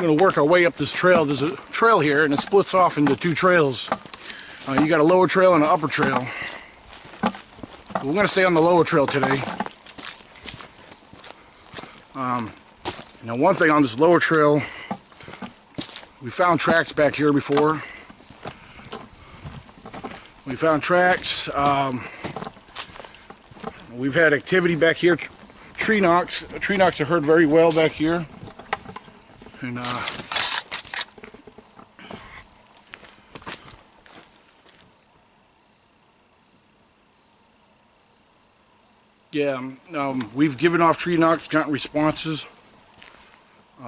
going to work our way up this trail. There's a trail here, and it splits off into two trails. You got a lower trail and an upper trail. We're going to stay on the lower trail today. Now, one thing on this lower trail, we found tracks back here before. We found tracks. We've had activity back here. Tree knocks. Tree knocks are heard very well back here. And we've given off tree knocks, gotten responses.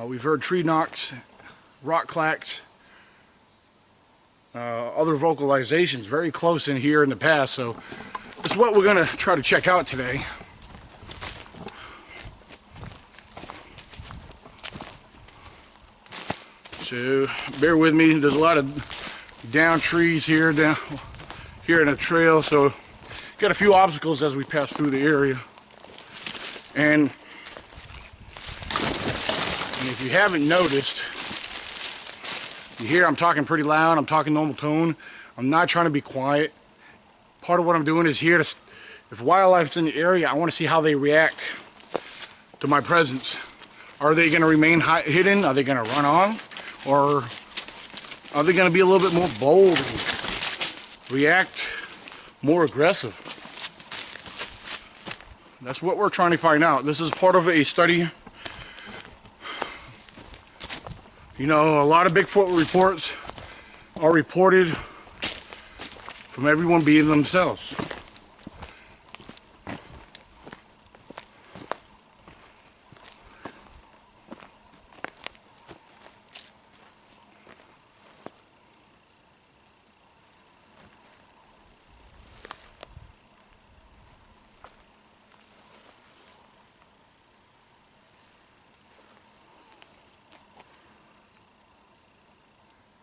We've heard tree knocks, rock clacks, other vocalizations very close in here in the past. So this is what we're going to try to check out today. So bear with me. There's a lot of down trees here, down here in the trail. So got a few obstacles as we pass through the area. And if you haven't noticed, you hear I'm talking pretty loud. I'm talking normal tone. I'm not trying to be quiet. Part of what I'm doing is here to, if wildlife's in the area, I want to see how they react to my presence. Are they going to remain hidden? Are they going to run on? Or are they going to be a little bit more bold and react more aggressive? That's what we're trying to find out. This is part of a study. You know, a lot of Bigfoot reports are reported from everyone being themselves.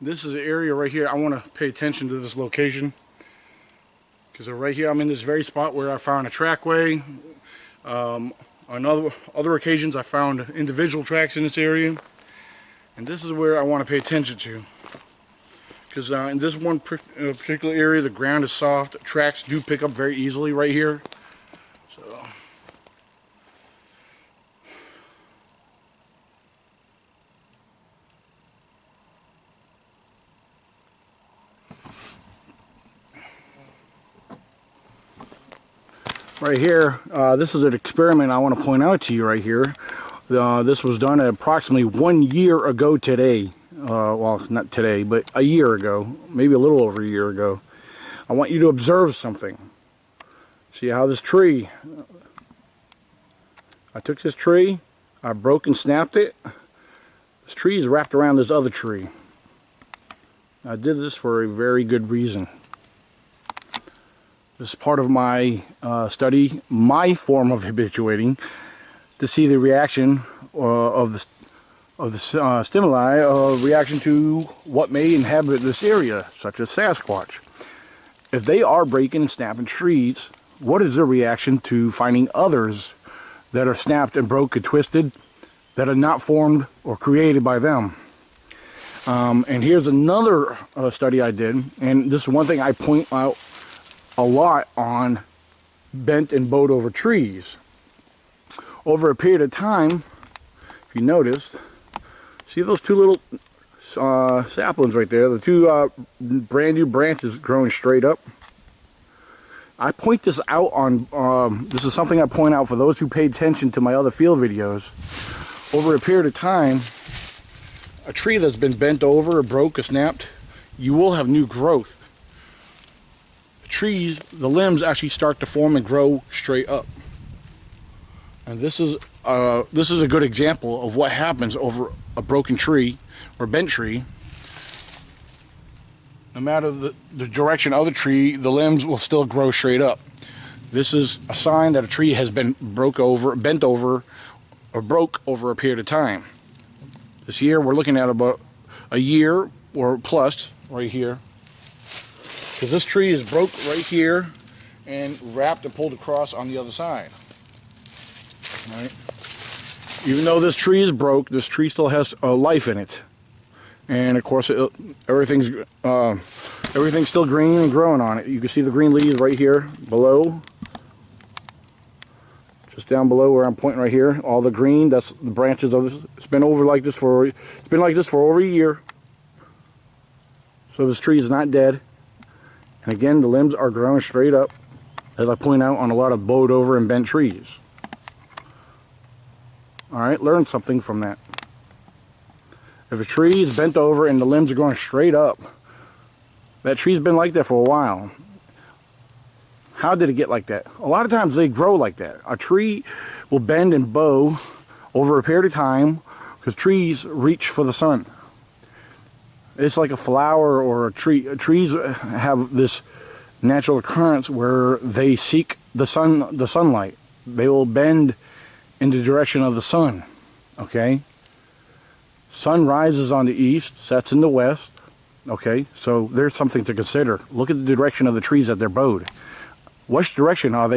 This is the area right here. I want to pay attention to this location because right here I'm in this very spot where I found a trackway. On other occasions I found individual tracks in this area, and this is where I want to pay attention to because in this one particular area the ground is soft. Tracks do pick up very easily right here. So right here, this is an experiment I want to point out to you right here. This was done approximately 1 year ago today. Well, not today, but a year ago. Maybe a little over a year ago. I want you to observe something. See how this tree, I took this tree, I broke and snapped it. This tree is wrapped around this other tree. I did this for a very good reason. This is part of my study, my form of habituating, to see the reaction of the stimuli, reaction to what may inhabit this area, such as Sasquatch. If they are breaking and snapping trees, what is their reaction to finding others that are snapped and broke and twisted that are not formed or created by them? And here's another study I did, and this is one thing I point out a lot on bent and bowed over trees. Over a period of time, if you notice, see those two little saplings right there, the two brand new branches growing straight up? I point this out on, this is something I point out for those who pay attention to my other field videos. Over a period of time, a tree that's been bent over or broke or snapped, you will have new growth. Trees, the limbs actually start to form and grow straight up. And this is a good example of what happens over a broken tree or bent tree. No matter the direction of the tree, the limbs will still grow straight up. This is a sign that a tree has been bent over, or broke over a period of time. This year we're looking at about a year or plus right here. Because this tree is broke right here and wrapped and pulled across on the other side. Right? Even though this tree is broke, this tree still has life in it. And of course, everything's still green and growing on it. You can see the green leaves right here below. Just down below where I'm pointing right here, all the green, that's the branches of this. It's been like this for over a year. So this tree is not dead. And again, the limbs are growing straight up, as I point out on a lot of bowed over and bent trees. Alright, learn something from that. If a tree is bent over and the limbs are growing straight up, that tree's been like that for a while. How did it get like that? A lot of times they grow like that. A tree will bend and bow over a period of time because trees reach for the sun. It's like a flower or a tree. Trees have this natural occurrence where they seek the sunlight. They will bend in the direction of the sun. Okay? Sun rises on the east, sets in the west. Okay? So there's something to consider. Look at the direction of the trees that they're bowed. Which direction are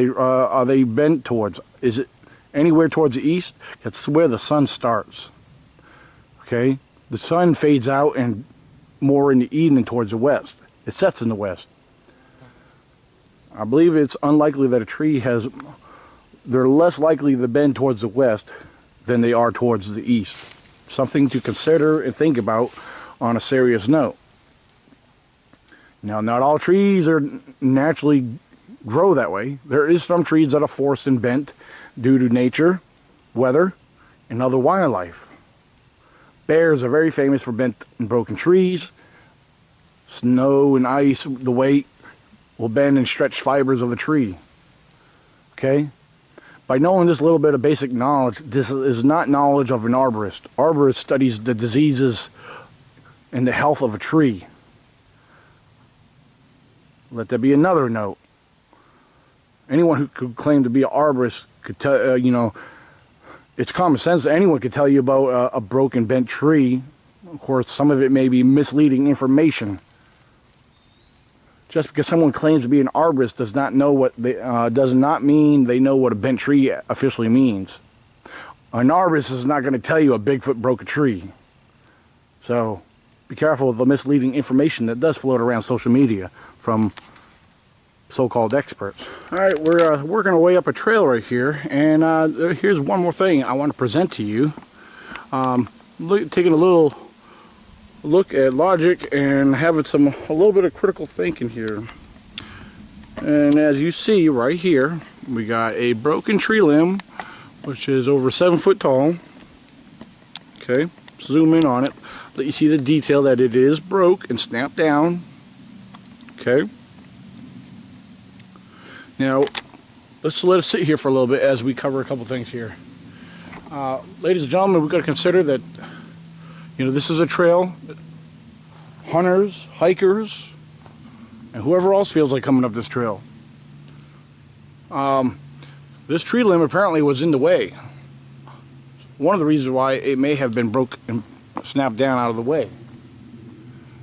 they bent towards? Is it anywhere towards the east? That's where the sun starts. Okay? The sun fades out and more in the evening towards the west. It sets in the west. I believe it's unlikely that a tree they're less likely to bend towards the west than they are towards the east. Something to consider and think about on a serious note. Now, not all trees are naturally grow that way. There is some trees that are forced and bent due to nature, weather, and other wildlife. Bears are very famous for bent and broken trees. Snow and ice, the weight will bend and stretch fibers of a tree. Okay? By knowing this little bit of basic knowledge, this is not knowledge of an arborist. Arborist studies the diseases and the health of a tree. Let that be another note. Anyone who could claim to be an arborist could tell, it's common sense. Anyone could tell you about a broken, bent tree. Of course, some of it may be misleading information. Just because someone claims to be an arborist does not mean they know what a bent tree officially means. An arborist is not going to tell you a Bigfoot broke a tree. So, be careful of the misleading information that does float around social media from so-called experts. Alright, we're working our way up a trail right here, and here's one more thing I want to present to you. Taking a little look at logic and having a little bit of critical thinking here. And as you see right here, we got a broken tree limb, which is over 7 foot tall. Okay, zoom in on it, let you see the detail that it is broke and snapped down. Okay. Now, let's let it sit here for a little bit as we cover a couple things here. Ladies and gentlemen, we've got to consider that, this is a trail. Hunters, hikers, and whoever else feels like coming up this trail. This tree limb apparently was in the way. One of the reasons why it may have been broke and snapped down out of the way.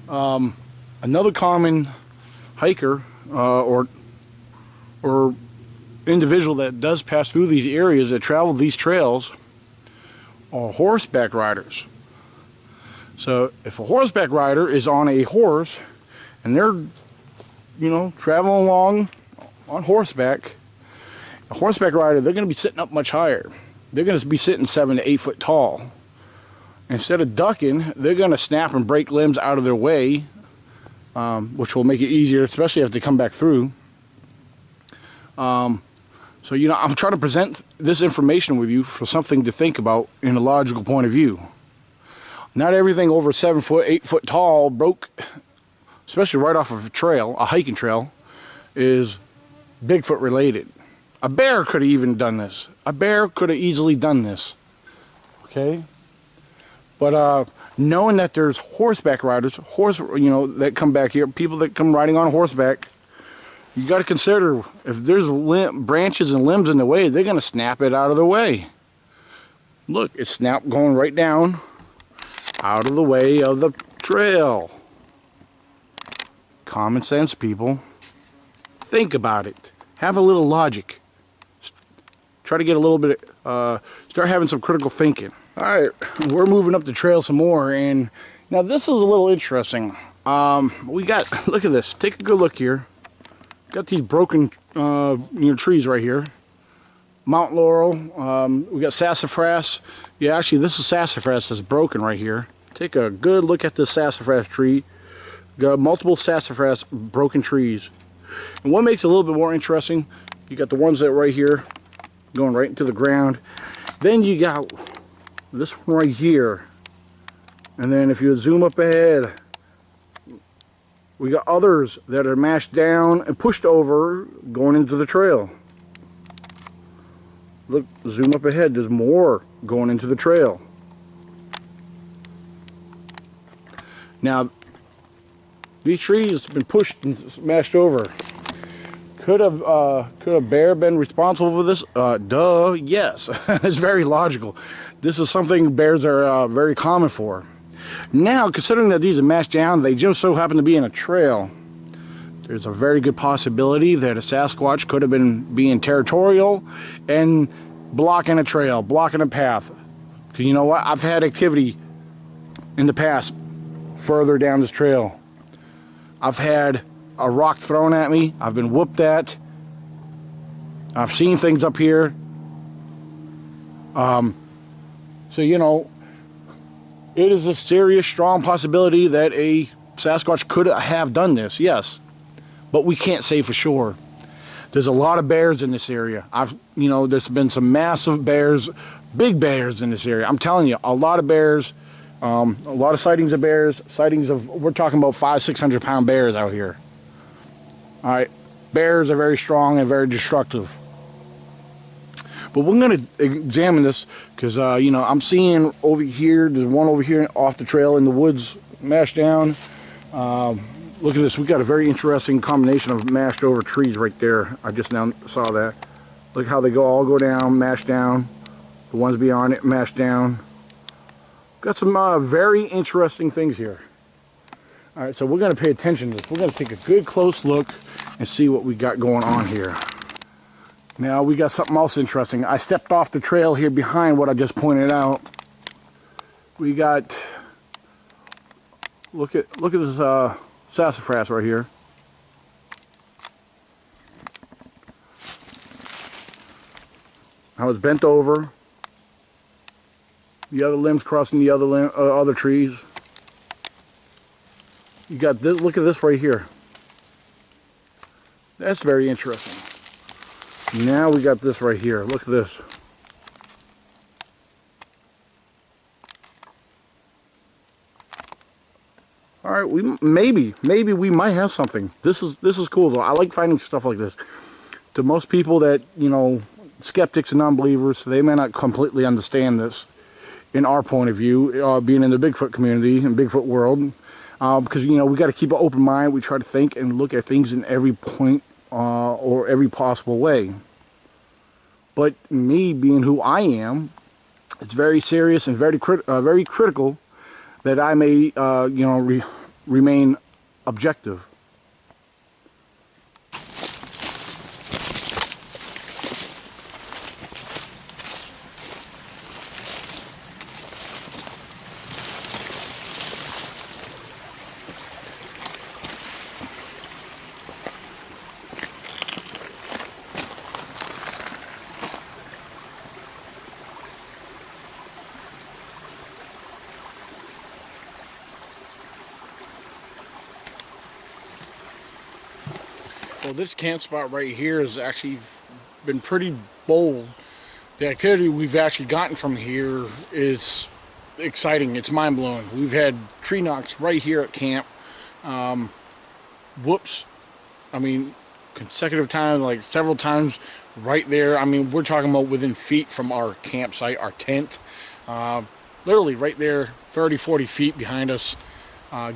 Another common hiker or individual that does pass through these areas that travel these trails are horseback riders. So if a horseback rider is on a horse and they're traveling along on horseback, a horseback rider, they're going to be sitting up much higher. They're going to be sitting 7 to 8 foot tall. Instead of ducking, they're going to snap and break limbs out of their way, which will make it easier, especially as they come back through. So I'm trying to present this information with you for something to think about in a logical point of view. Not everything over 7 foot, 8 foot tall broke, especially right off of a trail, a hiking trail, is Bigfoot related. A bear could have even done this. A bear could have easily done this. Okay? But knowing that there's horseback riders, that come back here, people that come riding on horseback, you got to consider if there's branches and limbs in the way, they're going to snap it out of the way. Look, it's snapped going right down out of the way of the trail. Common sense, people. Think about it. Have a little logic. try to get a little bit, start having some critical thinking. All right, we're moving up the trail some more, and now this is a little interesting. We got, look at this, take a good look here. Got these broken trees right here. Mount Laurel, we got sassafras. Yeah, actually this is sassafras that's broken right here. Take a good look at this sassafras tree. Got multiple sassafras broken trees. And what makes it a little bit more interesting, you got the ones that are right here going right into the ground. Then you got this one right here. And then if you zoom up ahead, we got others that are mashed down and pushed over going into the trail. Look, zoom up ahead, there's more going into the trail. Now, these trees have been pushed and smashed over. Could a bear been responsible for this? Duh, yes. It's very logical. This is something bears are very common for. Now, considering that these are mashed down, they just so happen to be in a trail. There's a very good possibility that a Sasquatch could have been being territorial and blocking a trail, blocking a path. Because you know what? I've had activity in the past further down this trail. I've had a rock thrown at me. I've been whooped at. I've seen things up here. So, you know, it is a serious, strong possibility that a Sasquatch could have done this, yes. But we can't say for sure. There's a lot of bears in this area. There's been some massive bears, big bears in this area. I'm telling you, a lot of bears, a lot of sightings of bears, we're talking about 500-600 pound bears out here. All right, bears are very strong and very destructive. But we're going to examine this because, I'm seeing over here, there's one over here off the trail in the woods, mashed down. Look at this, we got a very interesting combination of mashed over trees right there. I just now saw that. Look how they all go down, mashed down. The ones beyond it, mashed down. Got some very interesting things here. All right, so we're going to pay attention to this. We're going to take a good close look and see what we got going on here. Now we got something else interesting. I stepped off the trail here behind what I just pointed out. We got, look at this sassafras right here. How it's bent over. The other limbs crossing the other trees. You got this, look at this right here. That's very interesting. Now we got this right here. Look at this. All right, maybe we might have something. This is cool though. I like finding stuff like this. To most people that, skeptics and non-believers, they may not completely understand this in our point of view, being in the Bigfoot community and Bigfoot world. Because, we got to keep an open mind. We try to think and look at things in every point or every possible way. But me being who I am, it's very serious and very critical that I may, remain objective. Well, this camp spot right here has actually been pretty bold. The activity we've actually gotten from here is exciting. It's mind-blowing. We've had tree knocks right here at camp. Consecutive times, like several times right there. We're talking about within feet from our campsite, our tent. Literally right there, 30, 40 feet behind us,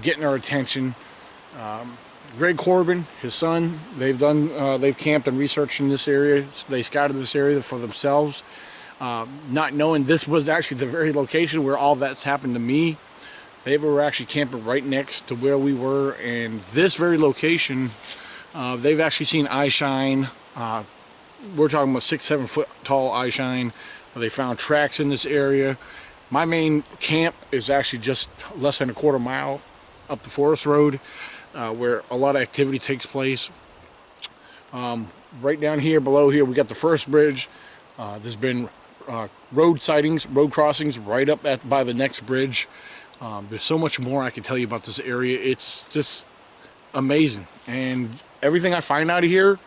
getting our attention. Greg Corbin, his son, they've camped and researched in this area. They scouted this area for themselves, not knowing this was actually the very location where all that's happened to me. They were actually camping right next to where we were, and this very location, they've actually seen eye shine, we're talking about 6-7 foot tall eye shine. They found tracks in this area. My main camp is actually just less than a quarter mile up the forest road, where a lot of activity takes place. Right down here, below here, we got the first bridge. There's been road sightings, road crossings right up by the next bridge. There's so much more I can tell you about this area. It's just amazing. And everything I find out of here,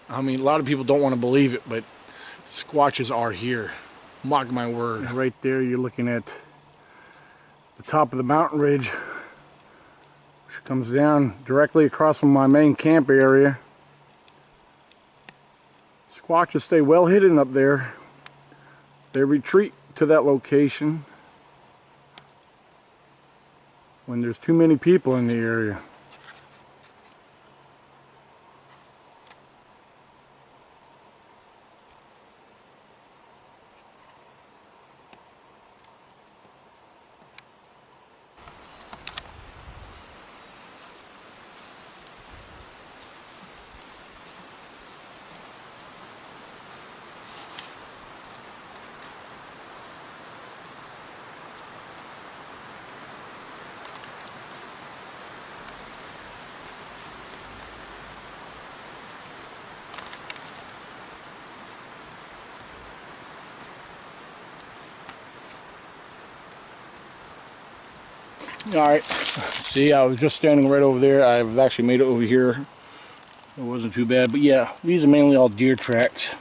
I mean, a lot of people don't want to believe it, but Squatches are here. Mark my word. Right there, you're looking at the top of the mountain ridge, which comes down directly across from my main camp area. Squatches stay well hidden up there. They retreat to that location when there's too many people in the area. Alright, see, I was just standing right over there. I've actually made it over here. It wasn't too bad, but yeah, these are mainly all deer tracks.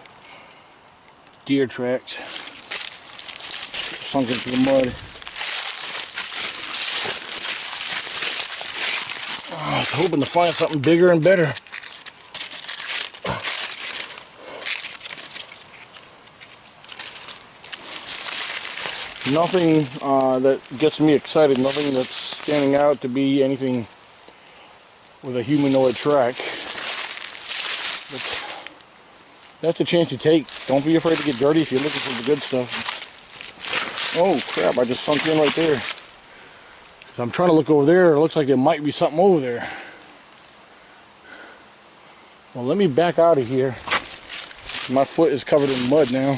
Deer tracks. Sunk into the mud. Oh, I was hoping to find something bigger and better. Nothing that gets me excited, nothing that's standing out to be anything with a humanoid track. But that's a chance you take. Don't be afraid to get dirty if you're looking for the good stuff. Oh crap, I just sunk in right there. I'm trying to look over there, it looks like there might be something over there. Well, let me back out of here. My foot is covered in mud now.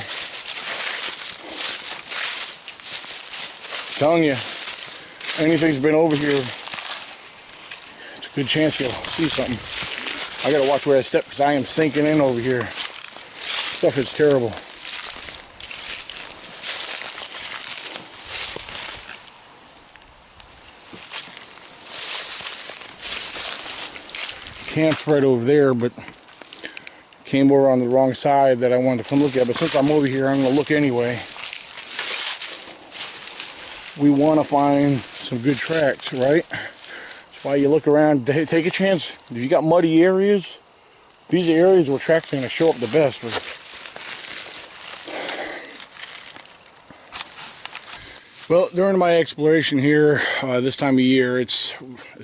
Telling you, anything's been over here, it's a good chance you'll see something. I gotta watch where I step because I am sinking in over here. Stuff is terrible. Camp's right over there, but came over on the wrong side that I wanted to come look at. But since I'm over here, I'm gonna look anyway. We want to find some good tracks, right? That's why you look around, take a chance. If you got muddy areas, these are areas where tracks are going to show up the best. Well, during my exploration here, this time of year, it's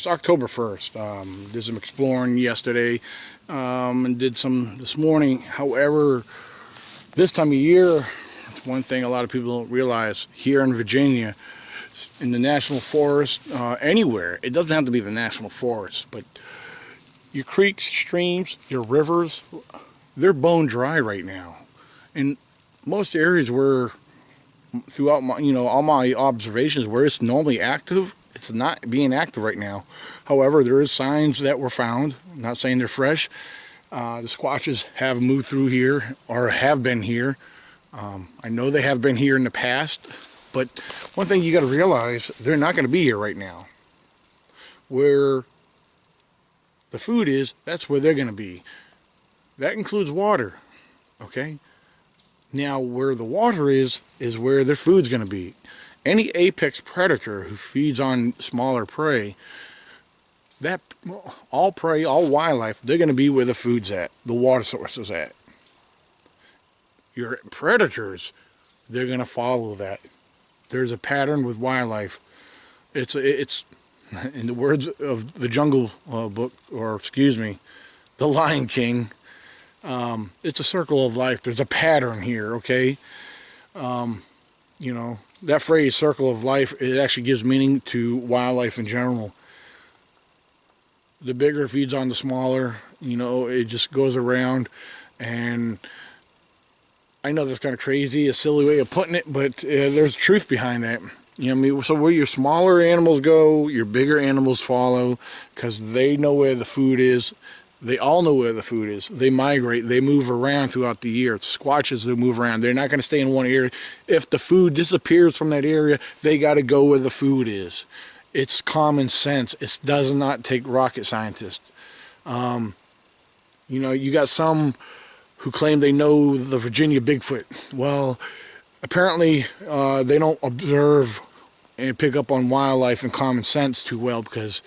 October 1st. Did some exploring yesterday and did some this morning. However, this time of year, it's one thing a lot of people don't realize. Here in Virginia, in the national forest, anywhere, it doesn't have to be the national forest, but your creeks, streams, your rivers, they're bone dry right now. In most areas where, throughout my, all my observations, where it's normally active, it's not being active right now. However, there is signs that were found. I'm not saying they're fresh. The Squatches have moved through here, or have been here. I know they have been here in the past. But one thing you got to realize, they're not going to be here right now. Where the food is, that's where they're going to be. That includes water, okay? Now, where the water is where their food's going to be. Any apex predator who feeds on smaller prey, all prey, all wildlife, they're going to be where the food's at, the water source is at. Your predators, they're going to follow that. There's a pattern with wildlife. It's in the words of the Jungle Book, or excuse me, the Lion King. It's a circle of life. There's a pattern here, okay? That phrase, circle of life, it actually gives meaning to wildlife in general. The bigger feeds on the smaller, it just goes around. And I know that's kind of crazy, a silly way of putting it, but there's truth behind that. You know what I mean? So where your smaller animals go, your bigger animals follow, because they know where the food is. They all know where the food is. They migrate. They move around throughout the year. Squatches, they move around. They're not going to stay in one area. If the food disappears from that area, they got to go where the food is. It's common sense. It does not take rocket scientists. You know, you got some who claim they know the Virginia Bigfoot. Well, apparently they don't observe and pick up on wildlife and common sense too well, because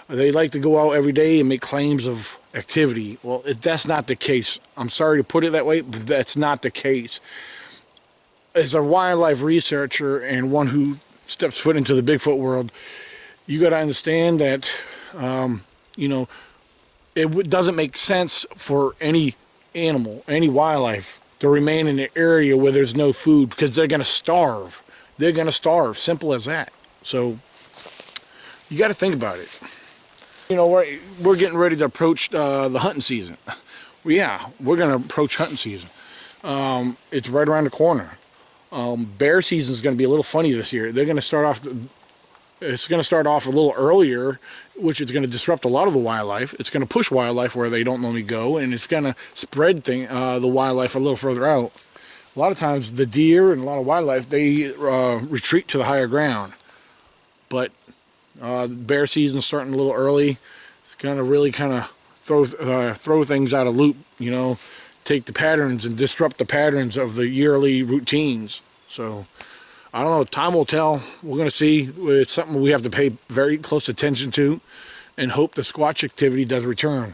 they like to go out every day and make claims of activity. Well, that's not the case. I'm sorry to put it that way, but that's not the case. As a wildlife researcher and one who steps foot into the Bigfoot world, you got to understand that, you know, it doesn't make sense for any animal, any wildlife, to remain in an area where there's no food, because they're going to starve. They're going to starve. Simple as that. So you got to think about it. You know, we're getting ready to approach the hunting season. Yeah, we're going to approach hunting season. It's right around the corner. Bear season is going to be a little funny this year. They're going to start off. It's going to start off a little earlier, which is going to disrupt a lot of the wildlife. It's going to push wildlife where they don't normally go, and it's going to spread the wildlife a little further out. A lot of times the deer and a lot of wildlife, they retreat to the higher ground. But bear season's starting a little early. It's going to really kind of throw things out of loop, you know, take the patterns and disrupt the patterns of the yearly routines. So I don't know, time will tell. We're going to see. It's something we have to pay very close attention to and hope the squatch activity does return.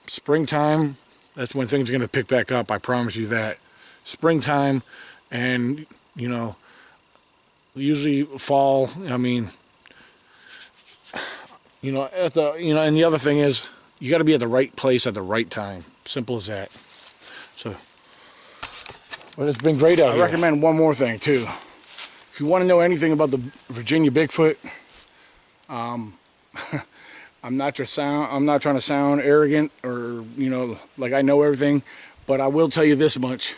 Springtime, that's when things are going to pick back up. I promise you that. Springtime, and you know, usually fall. I mean, you know, and the other thing is, you got to be at the right place at the right time. Simple as that. So, but it's been great out here. I recommend one more thing too. If you want to know anything about the Virginia Bigfoot, I'm not trying to sound arrogant or, you know, like I know everything, but I will tell you this much.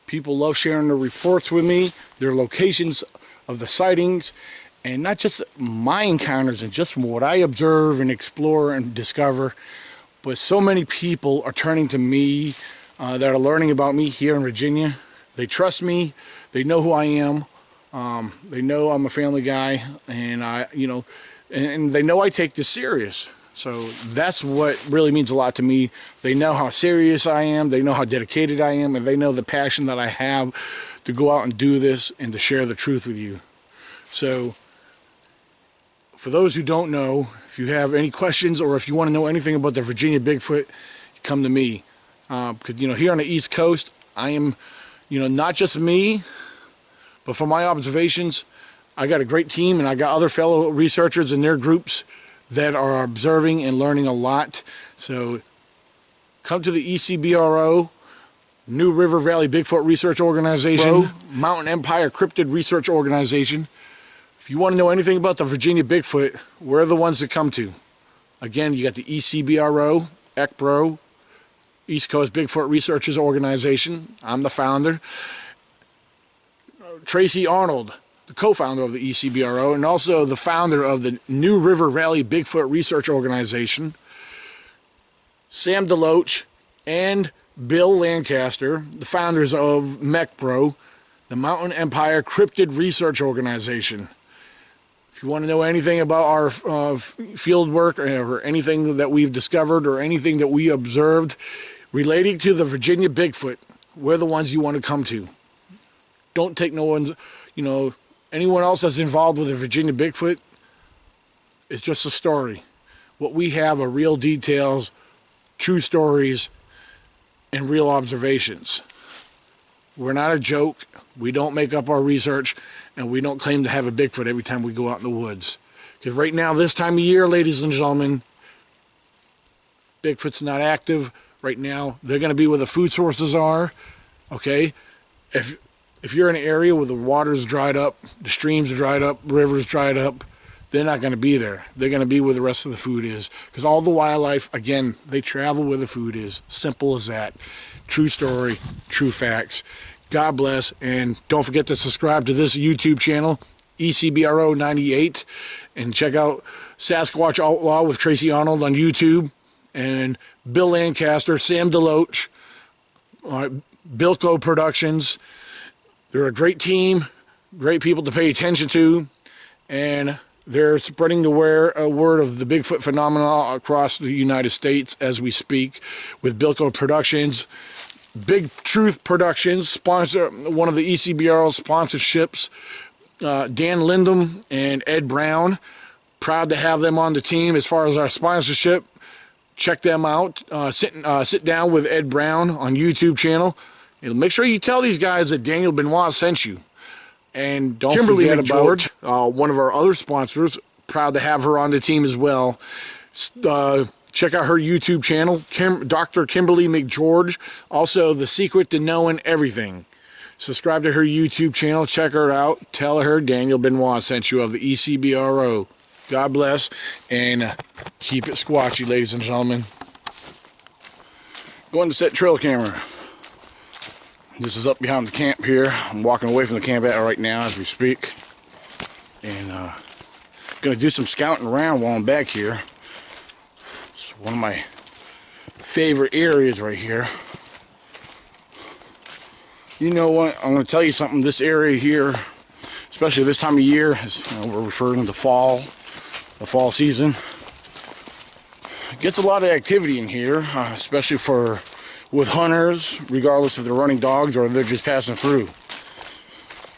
People love sharing their reports with me, their locations of the sightings, and not just my encounters and just from what I observe and explore and discover, but so many people are turning to me that are learning about me here in Virginia. They trust me. They know who I am. They know I'm a family guy, and and they know I take this serious. So that's what really means a lot to me. They know how serious I am. They know how dedicated I am, and they know the passion that I have to go out and do this and to share the truth with you. So for those who don't know, if you have any questions or if you want to know anything about the Virginia Bigfoot, come to me. Because, you know, here on the East Coast, I am, you know, not just me, but from my observations, I got a great team, and I got other fellow researchers in their groups that are observing and learning a lot. So come to the E.C.B.R.O, New River Valley Bigfoot Research Organization, Mountain Empire Cryptid Research Organization. If you want to know anything about the Virginia Bigfoot, we're the ones to come to. Again, you got the E.C.B.R.O, ECBRO, East Coast Bigfoot Researchers Organization. I'm the founder. Tracy Arnold, the co-founder of the E.C.B.R.O, and also the founder of the New River Valley Bigfoot Research Organization. Sam DeLoach and Bill Lancaster, the founders of E.C.B.R.O, the Mountain Empire Cryptid Research Organization. If you want to know anything about our field work or anything that we've discovered or anything that we observed relating to the Virginia Bigfoot, we're the ones you want to come to. Don't take no one's, you know, anyone else that's involved with the Virginia Bigfoot, it's just a story. What we have are real details, true stories, and real observations. We're not a joke. We don't make up our research, and we don't claim to have a Bigfoot every time we go out in the woods. Because right now, this time of year, ladies and gentlemen, Bigfoot's not active. Right now, they're going to be where the food sources are. Okay? If you're in an area where the water's dried up, the streams are dried up, rivers dried up, they're not going to be there. They're going to be where the rest of the food is. Because all the wildlife, again, they travel where the food is. Simple as that. True story, true facts. God bless, and don't forget to subscribe to this YouTube channel, E.C.B.R.O 98, and check out Sasquatch Outlaw with Tracy Arnold on YouTube, and Bill Lancaster, Sam DeLoach, E.C.B.R.O Productions. They're a great team, great people to pay attention to, and they're spreading the word of the Bigfoot phenomenon across the United States as we speak with E.C.B.R.O Productions. Big Truth Productions, sponsor one of the E.C.B.R.O sponsorships. Dan Lindum and Ed Brown, proud to have them on the team as far as our sponsorship. Check them out. Sit down with Ed Brown on YouTube channel. And make sure you tell these guys that Daniel Benoit sent you. And don't forget about one of our other sponsors. Proud to have her on the team as well. Check out her YouTube channel, Dr. Kimberly McGeorge. Also, The Secret to Knowing Everything. Subscribe to her YouTube channel. Check her out. Tell her Daniel Benoit sent you of the E.C.B.R.O. God bless, and keep it squatchy, ladies and gentlemen. Going to set trail camera. This is up behind the camp here. I'm walking away from the camp right now as we speak. And going to do some scouting around while I'm back here. It's one of my favorite areas right here. You know what? I'm going to tell you something. This area here, especially this time of year, is, we're referring to fall, the fall season. It gets a lot of activity in here, especially with hunters, regardless if they're running dogs or they're just passing through.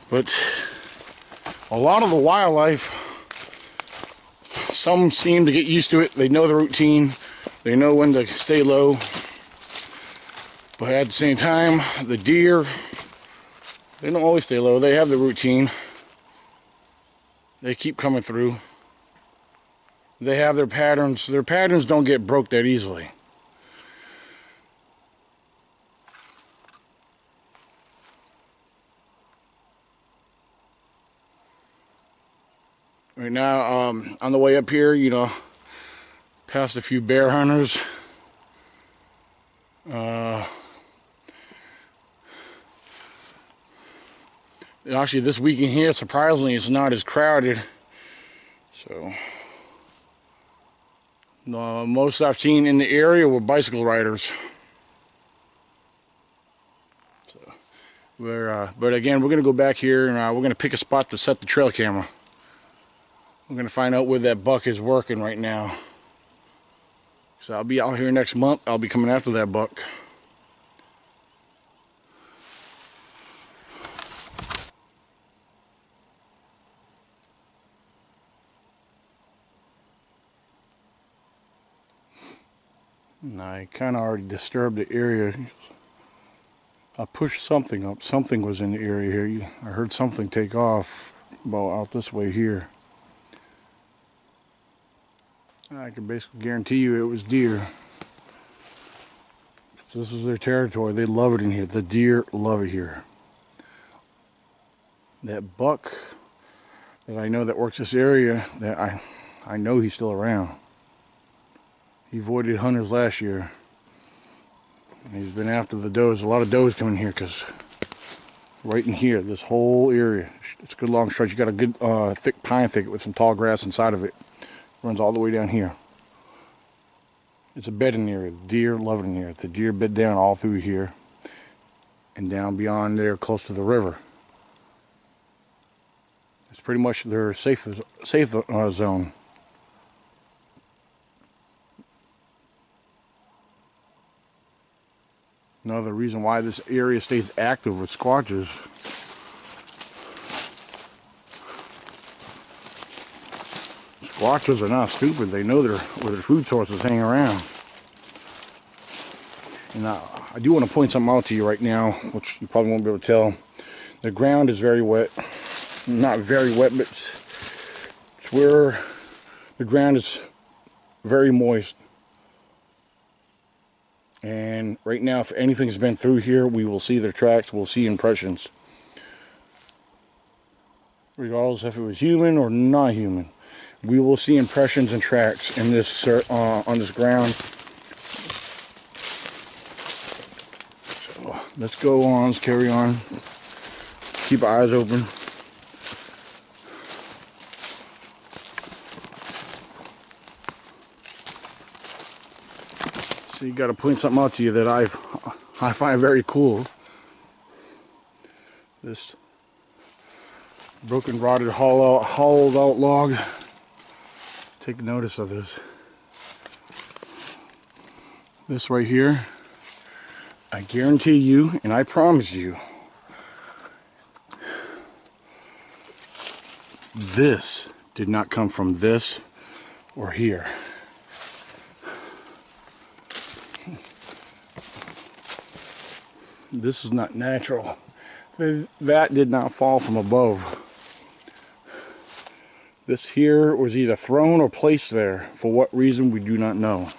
But a lot of the wildlife, some seem to get used to it. They know the routine. They know when to stay low. But at the same time, the deer, they don't always stay low. They have the routine. They keep coming through. They have their patterns. Their patterns don't get broke that easily. Right now, on the way up here, past a few bear hunters. Actually, this weekend here, surprisingly, it's not as crowded. So, most I've seen in the area were bicycle riders. So, but again, we're going to go back here and we're going to pick a spot to set the trail camera. We're going to find out where that buck is working right now. So I'll be out here next month. I'll be coming after that buck. And I kind of already disturbed the area. I pushed something up. Something was in the area here. I heard something take off about out this way here. I can basically guarantee you it was deer. This is their territory. They love it in here. The deer love it here. That buck that I know that works this area, that I know he's still around. He avoided hunters last year. And he's been after the does. A lot of does come in here because right in here, this whole area, it's a good long stretch. You got a good thick pine thicket with some tall grass inside of it. Runs all the way down here. It's a bedding area. The deer love it in here. The deer bed down all through here and down beyond there close to the river. It's pretty much their safe zone. Another reason why this area stays active with squatches. Squatches are not stupid. They know where their food sources hang around. And I do want to point something out to you right now, which you probably won't be able to tell. The ground is very wet. Not very wet, but it's where the ground is very moist. And right now, if anything's been through here, we will see their tracks. We'll see impressions. Regardless if it was human or not human. we will see impressions and tracks in this on this ground. So let's go on. Let's carry on. Keep our eyes open. So you got to point something out to you that I find very cool. This broken, rotted, hollowed out log. Take notice of this. This right here, I guarantee you, and I promise you, this did not come from this or here. This is not natural. That did not fall from above. This here was either thrown or placed there. For what reason, we do not know.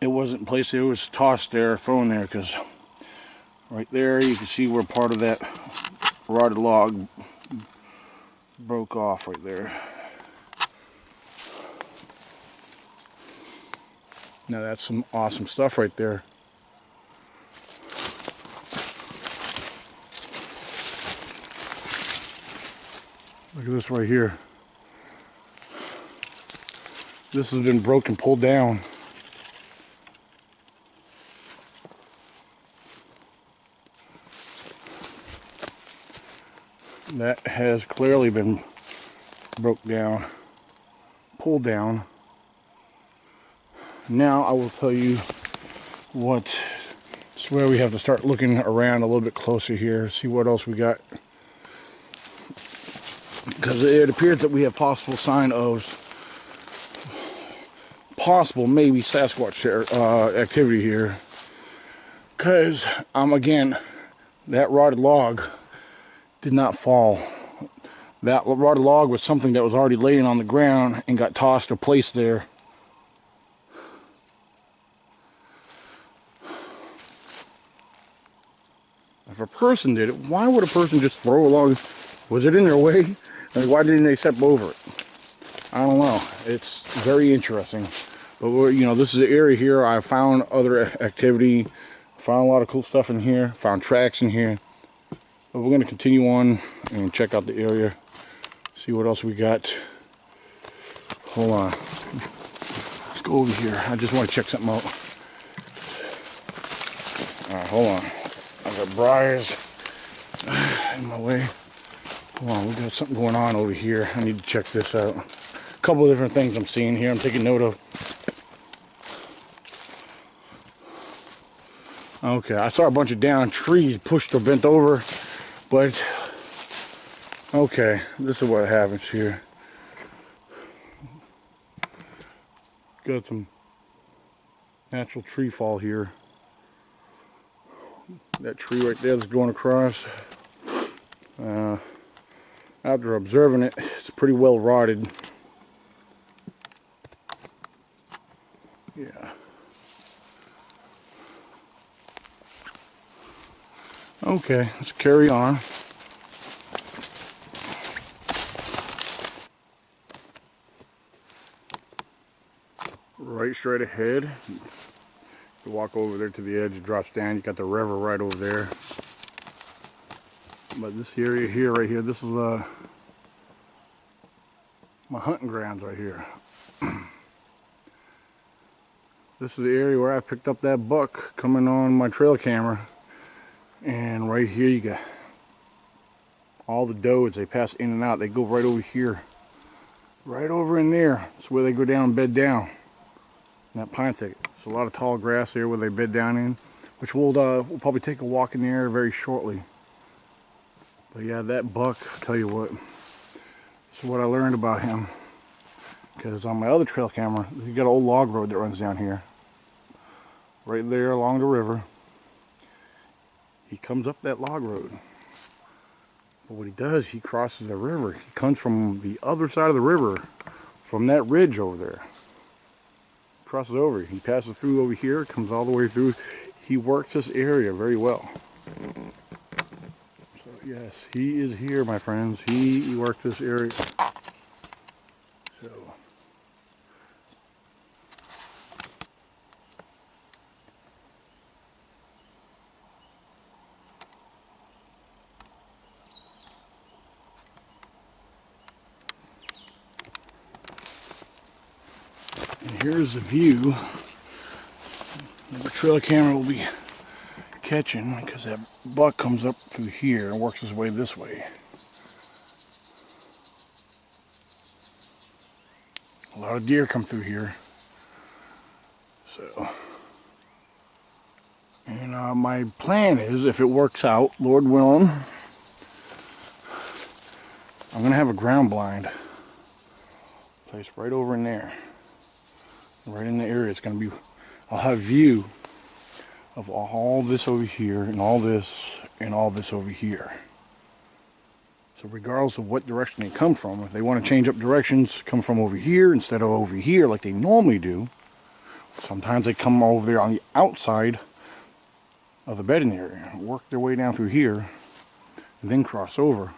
It wasn't placed there, it was tossed there, thrown there, because right there you can see where part of that rotted log broke off right there. Now that's some awesome stuff right there. Look at this right here. This has been broken, pulled down. That has clearly been broke down, pulled down. Now I will tell you what, it's where we have to start looking around a little bit closer here, see what else we got. Because it appears that we have possible sign of possible maybe Sasquatch activity here. Because again, that rotted log did not fall. That rotted log was something that was already laying on the ground and got tossed or placed there. If a person did it, why would a person just throw a log? Was it in their way? Like, why didn't they step over it? I don't know. It's very interesting. But you know, this is the area here. I found other activity, found a lot of cool stuff in here, found tracks in here. But we're going to continue on and check out the area, see what else we got. Hold on. Let's go over here. I just want to check something out. Alright, hold on. I got briars in my way. Hold on, we got something going on over here. I need to check this out. A couple of different things I'm seeing here I'm taking note of. Okay, I saw a bunch of down trees pushed or bent over. But, okay, this is what happens here. Got some natural tree fall here. That tree right there that's going across. After observing it, it's pretty well rotted. Yeah. Okay, let's carry on. Right straight ahead. You walk over there to the edge, it drops down. You got the river right over there. But this area here, right here, this is my hunting grounds right here. This is the area where I picked up that buck coming on my trail camera. And right here you got all the doe as they pass in and out. They go right over here. Right over in there. That's where they go down and bed down. In that pine thicket. There's a lot of tall grass there where they bed down in. Which we'll probably take a walk in there very shortly. But yeah, that buck, I'll tell you what. This is what I learned about him. Because on my other trail camera, you got an old log road that runs down here. Right there along the river. He comes up that log road. But what he does, he crosses the river. He comes from the other side of the river, from that ridge over there. Crosses over. He passes through over here, comes all the way through. He works this area very well. So yes, he is here, my friends. He worked this area. So and here's the view that the trail camera will be catching, because that buck comes up through here and works his way this way. A lot of deer come through here. So, and my plan is, if it works out, Lord willing, I'm going to have a ground blind placed right over in there. Right in the area. It's going to be, I'll have view of all this over here, and all this over here. So regardless of what direction they come from, if they want to change up directions, come from over here instead of over here like they normally do. Sometimes they come over there on the outside of the bedding area, work their way down through here, and then cross over.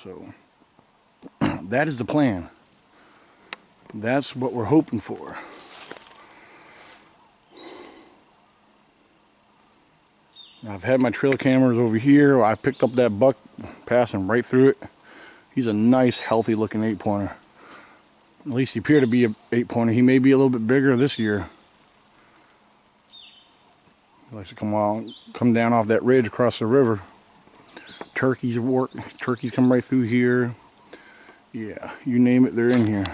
So that is the plan. That's what we're hoping for. Now, I've had my trail cameras over here. I picked up that buck passing right through it. He's a nice, healthy looking 8-pointer. At least he appeared to be an 8-pointer. He may be a little bit bigger this year. He likes to come down off that ridge across the river. Turkeys come right through here. Yeah, you name it, they're in here.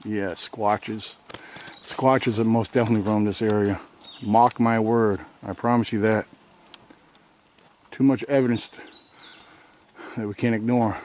Yeah, squatches. Squatches have most definitely roamed this area. Mock my word, I promise you that. Too much evidence that we can't ignore.